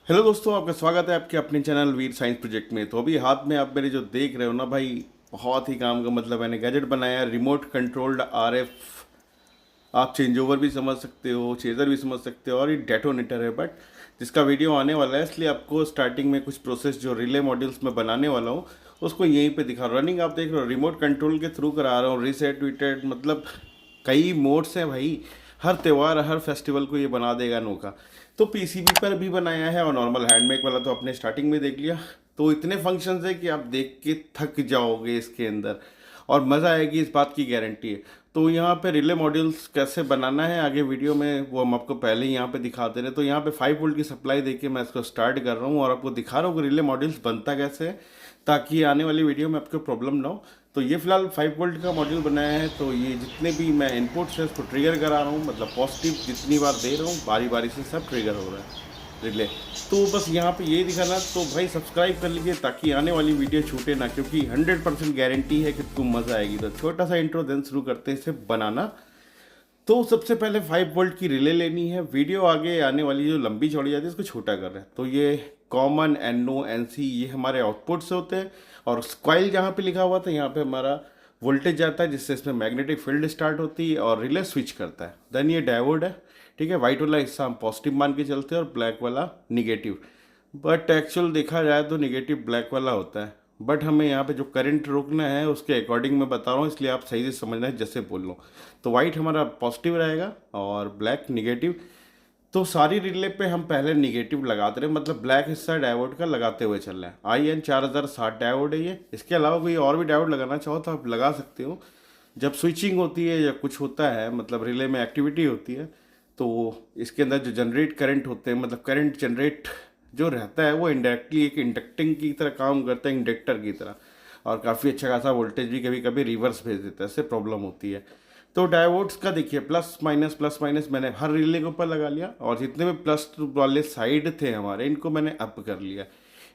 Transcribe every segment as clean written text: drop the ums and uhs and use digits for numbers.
Hello दोस्तों, आपका स्वागत है आपके अपने चैनल वीर साइंस प्रोजेक्ट में। तो अभी हाथ में आप मेरे जो देख रहे हो ना भाई, बहुत ही काम का मतलब मैंने गैजेट बनाया है, रिमोट कंट्रोल्ड आरएफ। आप चेंज ओवर भी समझ सकते हो, चेजर भी समझ सकते हो, और ये डेटोनेटर है। बट जिसका वीडियो आने वाला है, इसलिए आपको स्टार्टिंग में कुछ प्रोसेस जो रिले मॉड्यूल्स में बनाने वाला हूँ उसको यहीं पे दिखा रहा हूँ। रनिंग आप देख रहे हो, रिमोट कंट्रोल के थ्रू करा रहा हूँ, रीसेट वीटेड, मतलब कई मोड्स हैं भाई। हर त्यौहार हर फेस्टिवल को ये बना देगा अनोखा। तो पीसीबी पर भी बनाया है, और नॉर्मल हैंडमेक वाला तो आपने स्टार्टिंग में देख लिया। तो इतने फंक्शंस है कि आप देख के थक जाओगे इसके अंदर, और मज़ा आएगी, इस बात की गारंटी है। तो यहाँ पे रिले मॉड्यूल्स कैसे बनाना है आगे वीडियो में वो हम आपको पहले ही यहाँ पे दिखा दे रहे हैं। तो यहाँ पे 5 वोल्ट की सप्लाई देके मैं इसको स्टार्ट कर रहा हूँ, और आपको दिखा रहा हूँ कि रिले मॉड्यूल्स बनता कैसे है, ताकि आने वाली वीडियो में आपको प्रॉब्लम ना हो। तो ये फिलहाल 5 वोल्ट का मॉड्यूल बनाया है। तो ये जितने भी मैं इनपुट्स है उसको ट्रिगर करा रहा हूँ, मतलब पॉजिटिव जितनी बार दे रहा हूँ बारी बारी से सब ट्रिगर हो रहा है रिले। तो बस यहाँ पे ये दिखाना, तो भाई सब्सक्राइब कर लीजिए ताकि आने वाली वीडियो छूटे ना, क्योंकि 100% गारंटी है कि तुम मज़ा आएगी। तो छोटा सा इंट्रो देन शुरू करते हैं इसे बनाना। तो सबसे पहले 5 वोल्ट की रिले लेनी है। वीडियो आगे आने वाली जो लंबी चौड़ी जाती है उसको छोटा कर रहे हैं। तो ये कॉमन, एनओ, एनसी ये हमारे आउटपुट्स होते हैं, और स्क्वाइल जहाँ पे लिखा हुआ था यहाँ पे हमारा वोल्टेज जाता है, जिससे इसमें मैग्नेटिक फील्ड स्टार्ट होती है और रिले स्विच करता है। देन ये डायोड है, ठीक है। वाइट वाला हिस्सा हम पॉजिटिव मान के चलते हैं और ब्लैक वाला निगेटिव। बट एक्चुअल देखा जाए तो निगेटिव ब्लैक वाला होता है। बट हमें यहाँ पे जो करंट रोकना है उसके अकॉर्डिंग मैं बता रहा हूँ, इसलिए आप सही से समझना है जैसे बोल रहा हूँ। तो वाइट हमारा पॉजिटिव रहेगा और ब्लैक निगेटिव। तो सारी रिले पे हम पहले निगेटिव लगाते रहे, मतलब ब्लैक हिस्सा डायोड का लगाते हुए चल रहे हैं। IN4060 डायोड है ये। इसके अलावा कोई और भी डायोड लगाना चाहो तो आप लगा सकते हो। जब स्विचिंग होती है या कुछ होता है, मतलब रिले में एक्टिविटी होती है, तो इसके अंदर जो जनरेट करंट होते हैं, मतलब करंट जनरेट जो रहता है वो इनडायरेक्टली एक इंडक्टिंग की तरह काम करता है, इंडक्टर की तरह। और काफ़ी अच्छा खासा वोल्टेज भी कभी कभी रिवर्स भेज देता है, इससे प्रॉब्लम होती है। तो डायोड्स का देखिए प्लस माइनस मैंने हर रिले के ऊपर लगा लिया, और जितने भी प्लस वाले साइड थे हमारे इनको मैंने अप कर लिया।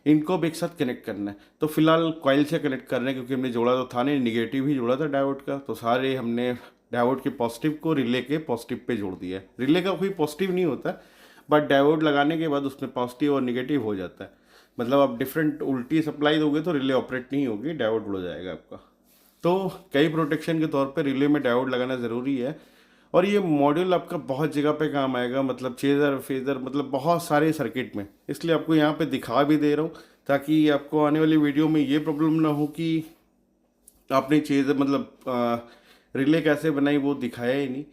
इनको भी एक साथ कनेक्ट करना है। तो फिलहाल कॉइल से कनेक्ट कर रहे हैं, क्योंकि हमने जोड़ा तो था नहीं, निगेटिव ही जोड़ा था डायोड का। तो सारे हमने डायोड के पॉजिटिव को रिले के पॉजिटिव पे जोड़ दिया है। रिले का कोई पॉजिटिव नहीं होता, बट डायोड लगाने के बाद उसमें पॉजिटिव और निगेटिव हो जाता है। मतलब आप डिफरेंट उल्टी सप्लाई दोगे तो रिले ऑपरेट नहीं होगी, डायोड उड़ जाएगा आपका। तो कई प्रोटेक्शन के तौर पे रिले में डायोड लगाना ज़रूरी है। और ये मॉड्यूल आपका बहुत जगह पे काम आएगा, मतलब चेजर फेजर, मतलब बहुत सारे सर्किट में। इसलिए आपको यहाँ पे दिखा भी दे रहा हूँ, ताकि आपको आने वाली वीडियो में ये प्रॉब्लम ना हो कि आपने चेजर मतलब रिले कैसे बनाई वो दिखाया ही नहीं।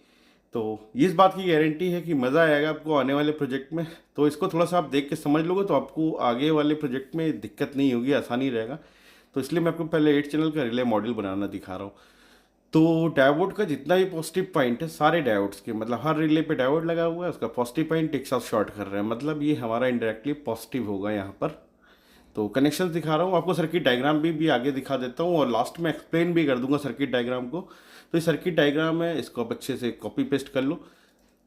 तो इस बात की गारंटी है कि मज़ा आएगा आपको आने वाले प्रोजेक्ट में। तो इसको थोड़ा सा आप देख के समझ लोगे तो आपको आगे वाले प्रोजेक्ट में दिक्कत नहीं होगी, आसानी रहेगा। तो इसलिए मैं आपको पहले 8 चैनल का रिले मॉडल बनाना दिखा रहा हूँ। तो डायोड का जितना भी पॉजिटिव पॉइंट है, सारे डायोड्स के, मतलब हर रिले पे डायोड लगा हुआ है, उसका पॉजिटिव पॉइंट एक साथ शॉर्ट कर रहे हैं, मतलब ये हमारा इंडायरेक्टली पॉजिटिव होगा यहाँ पर। तो कनेक्शन दिखा रहा हूँ आपको, सर्किट डायग्राम भी आगे दिखा देता हूँ, और लास्ट में एक्सप्लेन भी कर दूंगा सर्किट डायग्राम को। तो ये सर्किट डायग्राम है, इसको आप अच्छे से कॉपी पेस्ट कर लो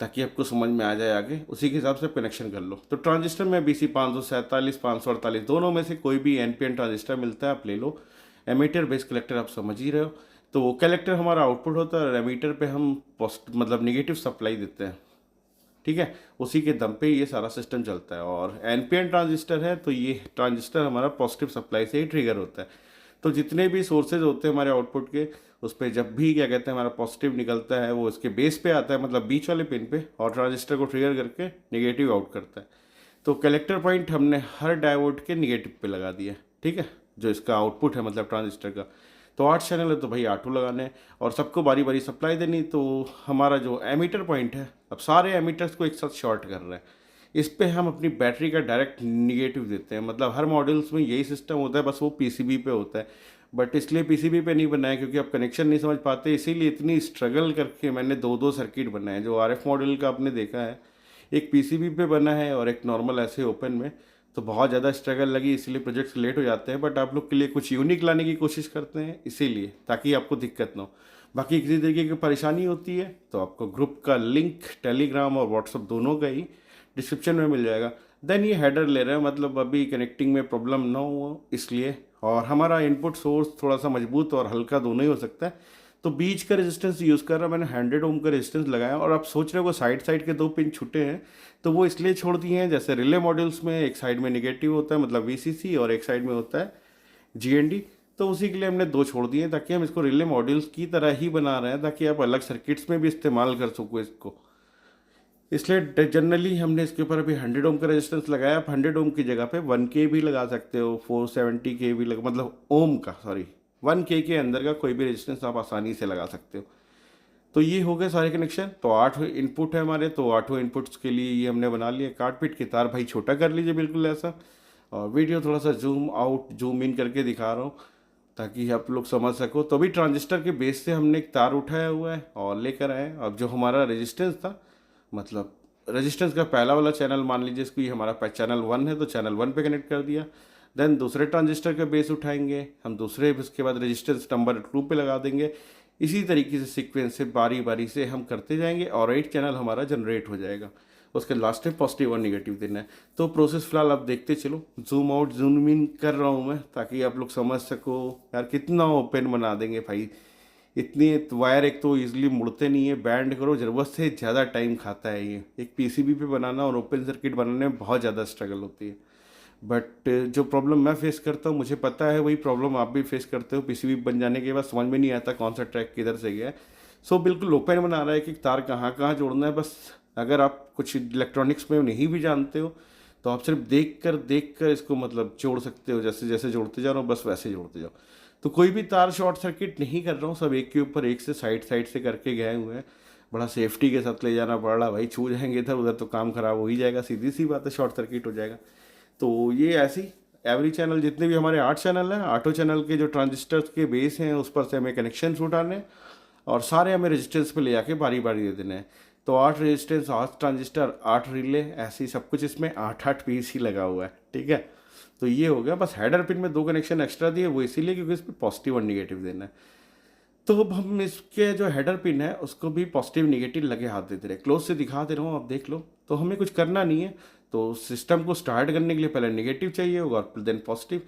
ताकि आपको समझ में आ जाए आगे, उसी के हिसाब से कनेक्शन कर लो। तो ट्रांजिस्टर में BC 547 548 दोनों में से कोई भी NPN ट्रांजिस्टर मिलता है आप ले लो। एमीटर बेस कलेक्टर आप समझ ही रहे हो। तो वो कलेक्टर हमारा आउटपुट होता है, और एमीटर पे हम मतलब निगेटिव सप्लाई देते हैं, ठीक है। उसी के दम पे ये सारा सिस्टम चलता है। और NPN ट्रांजिस्टर है तो ये ट्रांजिस्टर हमारा पॉजिटिव सप्लाई से ही ट्रिगर होता है। तो जितने भी सोर्सेज होते हैं हमारे आउटपुट के, उस पर जब भी क्या कहते हैं हमारा पॉजिटिव निकलता है, वो इसके बेस पे आता है, मतलब बीच वाले पिन पे, और ट्रांजिस्टर को ट्रिगर करके निगेटिव आउट करता है। तो कलेक्टर पॉइंट हमने हर डायोड के निगेटिव पे लगा दिया, ठीक है, जो इसका आउटपुट है मतलब ट्रांजिस्टर का। तो 8 चैनल है तो भाई 8 लगाने हैं, और सबको बारी बारी सप्लाई देनी। तो हमारा जो एमीटर पॉइंट है, अब सारे एमीटर्स को एक साथ शॉर्ट कर रहे हैं। इस पे हम अपनी बैटरी का डायरेक्ट निगेटिव देते हैं, मतलब हर मॉडल्स में यही सिस्टम होता है, बस वो PCB पे होता है। बट इसलिए PCB पे नहीं बनाया क्योंकि आप कनेक्शन नहीं समझ पाते, इसीलिए इतनी स्ट्रगल करके मैंने दो दो सर्किट बनाए। जो RF मॉडल का आपने देखा है, एक PCB पे बना है और एक नॉर्मल ऐसे ओपन में। तो बहुत ज़्यादा स्ट्रगल लगी, इसलिए प्रोजेक्ट्स लेट हो जाते हैं। बट आप लोग के लिए कुछ यूनिक लाने की कोशिश करते हैं, इसीलिए, ताकि आपको दिक्कत ना हो। बाकी किसी तरीके की परेशानी होती है तो आपको ग्रुप का लिंक टेलीग्राम और व्हाट्सअप दोनों का ही डिस्क्रिप्शन में मिल जाएगा। देन ये हेडर ले रहे हैं, मतलब अभी कनेक्टिंग में प्रॉब्लम ना हो इसलिए। और हमारा इनपुट सोर्स थोड़ा सा मजबूत और हल्का दोनों ही हो सकता है। तो बीच का रेजिस्टेंस यूज़ कर रहा, मैंने 100 ओम का रेजिस्टेंस लगाया। और आप सोच रहे हो साइड साइड के 2 पिन छूटे हैं, तो वो इसलिए छोड़ दिए हैं, जैसे रिले मॉड्यूल्स में एक साइड में निगेटिव होता है मतलब वीसीसी, और एक साइड में होता है जीएनडी। तो उसी के लिए हमने 2 छोड़ दिए हैं, ताकि हम इसको रिले मॉड्यूल्स की तरह ही बना रहे हैं, ताकि आप अलग सर्किट्स में भी इस्तेमाल कर सको इसको। इसलिए जनरली हमने इसके ऊपर अभी 100 ओम का रेजिस्टेंस लगाया। आप 100 ओम की जगह पे 1K भी लगा सकते हो, 470K भी लगा, मतलब ओम का, सॉरी 1K के अंदर का कोई भी रेजिस्टेंस आप आसानी से लगा सकते हो। तो ये हो गए सारे कनेक्शन। तो 8 इनपुट है हमारे, तो 8 इनपुट्स के लिए ये हमने बना लिया। काट पीट के तार भाई छोटा कर लीजिए बिल्कुल ऐसा। और वीडियो थोड़ा सा जूम आउट जूम इन करके दिखा रहा हूँ, ताकि आप लोग समझ सको। तो अभी ट्रांजिस्टर के बेस से हमने एक तार उठाया हुआ है और लेकर आए। अब जो हमारा रेजिस्टेंस था, मतलब रेजिस्टेंस का पहला वाला चैनल मान लीजिए इसको, ये हमारा चैनल 1 है, तो चैनल 1 पे कनेक्ट कर दिया। देन दूसरे ट्रांजिस्टर का बेस उठाएंगे हम दूसरे, उसके बाद रेजिस्टेंस नंबर 2 पे लगा देंगे। इसी तरीके से सीक्वेंस से बारी बारी से हम करते जाएंगे और 8 चैनल हमारा जनरेट हो जाएगा। उसके लास्ट में पॉजिटिव और निगेटिव देना है। तो प्रोसेस फिलहाल आप देखते चलो, जूम आउट जूम इन कर रहा हूँ मैं, ताकि आप लोग समझ सको। यार कितना ओपन बना देंगे भाई, इतनी वायर एक तो इजीली मुड़ते नहीं है, बैंड करो ज़रूरत से ज़्यादा टाइम खाता है ये। एक पीसीबी पे बनाना और ओपन सर्किट बनाने में बहुत ज़्यादा स्ट्रगल होती है। बट जो प्रॉब्लम मैं फेस करता हूँ, मुझे पता है वही प्रॉब्लम आप भी फेस करते हो। पीसीबी बन जाने के बाद समझ में नहीं आता कौन सा ट्रैक किधर से गया है। सो बिल्कुल ओपन बना रहा है कि तार कहाँ कहाँ जोड़ना है। बस अगर आप कुछ इलेक्ट्रॉनिक्स में नहीं भी जानते हो, तो आप सिर्फ देख कर इसको मतलब जोड़ सकते हो। जैसे जैसे जोड़ते जा रहा हो बस वैसे जोड़ते जाओ। तो कोई भी तार शॉर्ट सर्किट नहीं कर रहा हूँ, सब एक के ऊपर एक से साइड साइड से करके गए हुए हैं। बड़ा सेफ्टी के साथ ले जाना पड़ रहा भाई, छू जाएंगे इधर उधर तो काम खराब हो ही जाएगा, सीधी सी बात है, शॉर्ट सर्किट हो जाएगा। तो ये ऐसी एवरी चैनल, जितने भी हमारे 8 चैनल हैं, 8 चैनल के जो ट्रांजिस्टर्स के बेस हैं उस पर से हमें कनेक्शन उठाने हैं, और सारे हमें रेजिस्टेंस पे ले जाके बारी बारी दे देने हैं। तो 8 रेजिस्टेंस, 8 ट्रांजिस्टर, 8 रिले, ऐसी सब कुछ इसमें 8 पीस ही लगा हुआ है। ठीक है, तो ये हो गया। बस हेडर पिन में 2 कनेक्शन एक्स्ट्रा दिए, वो इसीलिए क्योंकि इस पर पॉजिटिव और निगेटिव देना है। तो अब हम इसके जो हेडर पिन है उसको भी पॉजिटिव निगेटिव लगे हाथ देते रहे। क्लोज से दिखा दे रहा हूँ, आप देख लो। तो हमें कुछ करना नहीं है। तो सिस्टम को स्टार्ट करने के लिए पहले निगेटिव चाहिए होगा और देन पॉजिटिव।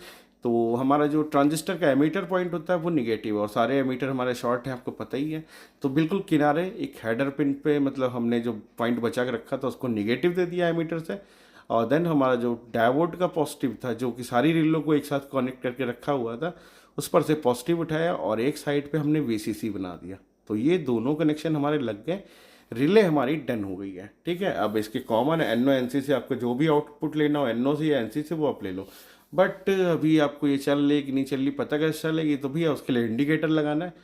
तो हमारा जो ट्रांजिस्टर का एमीटर पॉइंट होता है वो निगेटिव, और सारे एमीटर हमारे शॉर्ट हैं, आपको पता ही है। तो बिल्कुल किनारे एक हेडर पिन पे, मतलब हमने जो पॉइंट बचा के रखा था उसको निगेटिव दे दिया एमीटर से। और देन हमारा जो डायोड का पॉजिटिव था, जो कि सारी रिलों को एक साथ कनेक्ट करके रखा हुआ था, उस पर से पॉजिटिव उठाया और एक साइड पे हमने वीसीसी बना दिया। तो ये दोनों कनेक्शन हमारे लग गए, रिले हमारी डन हो गई है। ठीक है, अब इसके कॉमन एनओ एनसी से आपको जो भी आउटपुट लेना हो, एनओ से या एनसी से, वो आप ले लो। बट अभी आपको ये चल रही कि नहीं चल रही पता कैसे चलेगी, तो भैया उसके लिए इंडिकेटर लगाना है।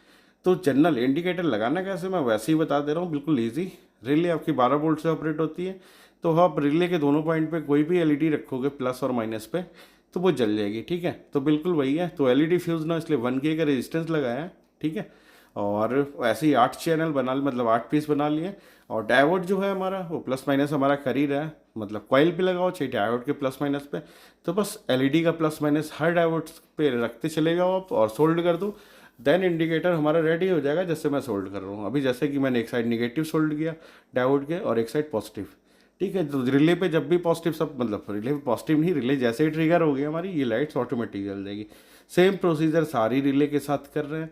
तो जनरल इंडिकेटर लगाना कैसे, मैं वैसे ही बता दे रहा हूँ, बिल्कुल ईजी। रिले आपकी 12 वोल्ट से ऑपरेट होती है। तो आप रिले के दोनों पॉइंट पे कोई भी एलईडी रखोगे प्लस और माइनस पे, तो वो जल जाएगी। ठीक है, तो बिल्कुल वही है। तो एलईडी फ्यूज ना, इसलिए 1K का रेजिस्टेंस लगाया है। ठीक है, और ऐसे ही 8 चैनल बना, मतलब 8 पीस बना लिए। और डायोड जो है हमारा, वो प्लस माइनस हमारा कर ही रहा है, मतलब कॉइल पे लगाओ चाहे डायोड के प्लस माइनस पे। तो बस एलईडी का प्लस माइनस हर डायोड पे रखते चले जाओ आप, और सोल्ड कर दो। देन इंडिकेटर हमारा रेडी हो जाएगा, जैसे मैं सोल्ड कर रहा हूँ अभी। जैसे कि मैंने एक साइड निगेटिव सोल्ड किया डायोड के और एक साइड पॉजिटिव। ठीक है, तो रिले पे जब भी पॉजिटिव, सब मतलब रिले पे पॉजिटिव नहीं, रिले जैसे ही ट्रिगर हो गई हमारी, ये लाइट्स ऑटोमेटिक जल जाएगी। सेम प्रोसीजर सारी रिले के साथ कर रहे हैं,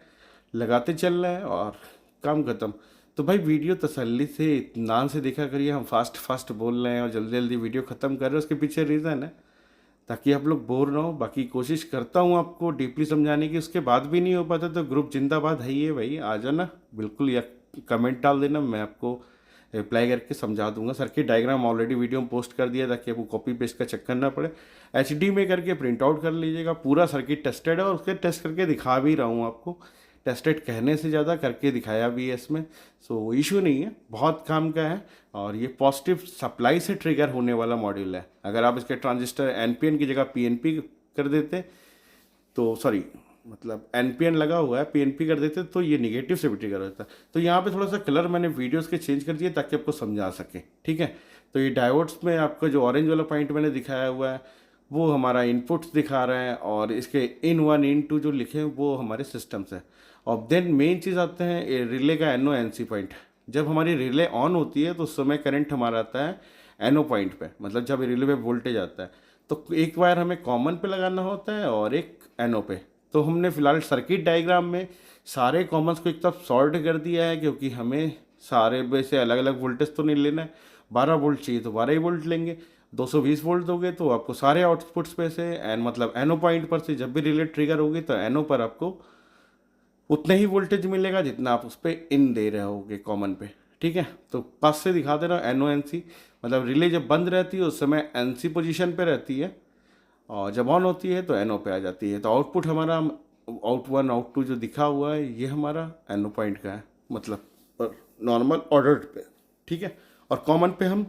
लगाते चल रहे हैं और काम खत्म। तो भाई वीडियो तसल्ली से इत्मीनान से देखा करिए। हम फास्ट फास्ट बोल रहे हैं और जल्दी जल्दी वीडियो ख़त्म कर रहे हैं, उसके पीछे रीज़न है ताकि आप लोग बोर ना हो। बाकी कोशिश करता हूँ आपको डीपली समझाने की, उसके बाद भी नहीं हो पाता तो ग्रुप जिंदाबाद है ही है भाई, आ जाना बिल्कुल, या कमेंट डाल देना, मैं आपको रिप्लाई करके समझा दूंगा। सर्किट डायग्राम ऑलरेडी वीडियो में पोस्ट कर दिया, ताकि आपको कॉपी पेस्ट का चक्कर ना पड़े। एचडी में करके प्रिंट आउट कर लीजिएगा, पूरा सर्किट टेस्टेड है और उसके टेस्ट करके दिखा भी रहा हूँ आपको। टेस्टेड कहने से ज़्यादा करके दिखाया भी है इसमें। सो इशू नहीं है, बहुत काम का है। और ये पॉजिटिव सप्लाई से ट्रिगर होने वाला मॉड्यूल है। अगर आप इसके ट्रांजिस्टर एनपीएन की जगह पीएनपी कर देते, तो सॉरी मतलब एनपीएन लगा हुआ है, पीएनपी कर देते तो ये निगेटिव से भी ट्रिगर होता है। तो यहाँ पे थोड़ा सा कलर मैंने वीडियोस के चेंज कर दिए ताकि आपको समझा सके। ठीक है, तो ये डायोड्स में आपका जो ऑरेंज वाला पॉइंट मैंने दिखाया हुआ है वो हमारा इनपुट्स दिखा रहे हैं, और इसके इन 1 इन 2 जो लिखे हैं वो हमारे सिस्टम्स है। और देन मेन चीज़ आते हैं रिले का एनओ एनसी पॉइंट। जब हमारी रिले ऑन होती है तो उस समय करंट हमारा आता है एनओ पॉइंट पे, मतलब जब रिले पे वोल्टेज आता है। तो एक वायर हमें कॉमन पे लगाना होता है और एक एनओ पे। तो हमने फिलहाल सर्किट डायग्राम में सारे कॉमन्स को एक तरफ सॉर्ट कर दिया है, क्योंकि हमें सारे में से अलग अलग वोल्टेज तो नहीं लेना है। 12 वोल्ट चाहिए तो 12 ही वोल्ट लेंगे, 220 वोल्ट दोगे तो आपको सारे आउटपुट्स पे से एन मतलब एनओ पॉइंट पर से जब भी रिले ट्रिगर होगी तो एनओ पर आपको उतने ही वोल्टेज मिलेगा जितना आप उस पर इन दे रहे होगे कॉमन पे। ठीक है, तो पास से दिखा दे रहा हूँ एनओ एन सी, मतलब रिले जब बंद रहती है उस समय एन सी पोजिशन पर रहती है, और जब ऑन होती है तो एनओ पे आ जाती है। तो आउटपुट हमारा आउट 1 आउट 2 जो दिखा हुआ है ये हमारा एनओ पॉइंट का है, मतलब नॉर्मल ऑर्डर पे। ठीक है, और कॉमन पे हम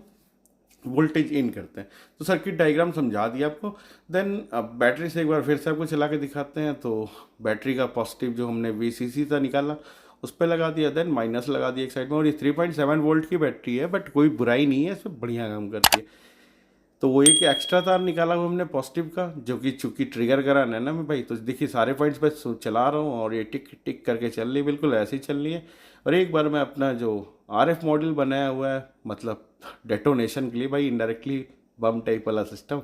वोल्टेज इन करते हैं। तो सर्किट डायग्राम समझा दिया आपको। देन अब बैटरी से एक बार फिर से आपको चला के दिखाते हैं। तो बैटरी का पॉजिटिव जो हमने VCC था निकाला उस पर लगा दिया, देन माइनस लगा दिया एक साइड में। और ये 3.7 वोल्ट की बैटरी है, बट कोई बुराई नहीं है, इसमें बढ़िया काम करती है। तो वो एक एक्स्ट्रा तार निकाला हुआ हमने पॉजिटिव का, जो कि चूंकि ट्रिगर कराना है ना मैं भाई, तो देखिए सारे पॉइंट्स पे चला रहा हूँ और ये टिक टिक करके चल रही है, बिल्कुल ऐसे ही चल रही है। और एक बार मैं अपना जो RF मॉडल बनाया हुआ है, मतलब डेटोनेशन के लिए भाई, इनडायरेक्टली बम टाइप वाला सिस्टम,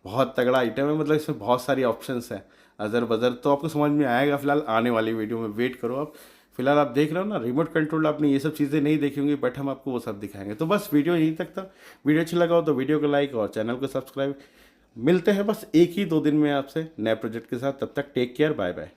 बहुत तगड़ा आइटम है। मतलब इसमें बहुत सारी ऑप्शंस हैं, अदर बदर तो आपको समझ में आएगा फिलहाल आने वाली वीडियो में, वेट करो आप। फिलहाल आप देख रहे हो ना रिमोट कंट्रोल, आपने ये सब चीज़ें नहीं देखी होंगी, बट हम आपको वो सब दिखाएंगे। तो बस वीडियो यहीं तक था। वीडियो अच्छा लगा हो तो वीडियो को लाइक और चैनल को सब्सक्राइब। मिलते हैं बस एक ही 2 दिन में आपसे नए प्रोजेक्ट के साथ, तब तक टेक केयर, बाय बाय।